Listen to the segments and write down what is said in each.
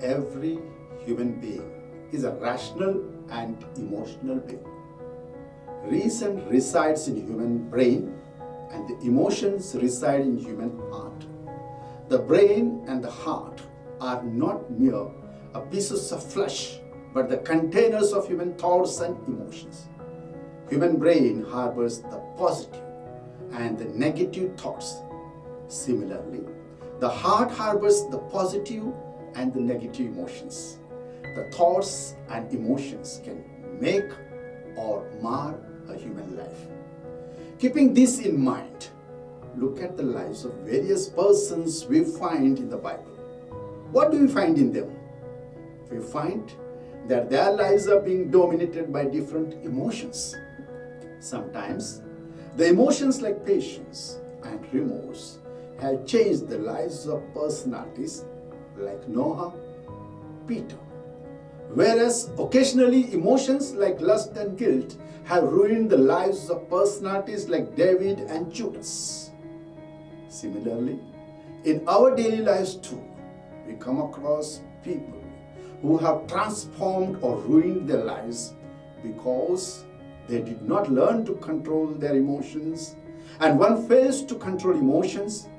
Every human being is a rational and emotional being. Reason resides in human brain and the emotions reside in human heart. The brain and the heart are not mere pieces of flesh, but the containers of human thoughts and emotions. Human brain harbors the positive and the negative thoughts. Similarly, the heart harbors the positive and the negative emotions. The thoughts and emotions can make or mar a human life. Keeping this in mind, look at the lives of various persons we find in the Bible. What do we find in them? We find that their lives are being dominated by different emotions. Sometimes, the emotions like patience and remorse have changed the lives of personalities like Noah, Peter. Whereas occasionally emotions like lust and guilt have ruined the lives of personalities like David and Judas. Similarly, in our daily lives too, we come across people who have transformed or ruined their lives because they did not learn to control their emotions. And one fails to control emotions,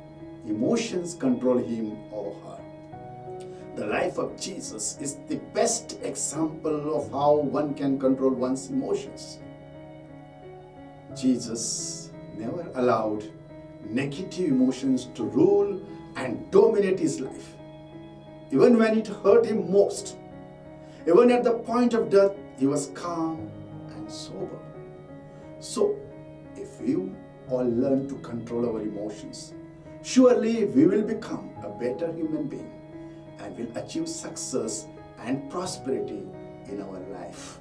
emotions control him or her. The life of Jesus is the best example of how one can control one's emotions. Jesus never allowed negative emotions to rule and dominate his life. Even when it hurt him most, even at the point of death, he was calm and sober. So, if we all learn to control our emotions, surely we will become a better human being and will achieve success and prosperity in our life.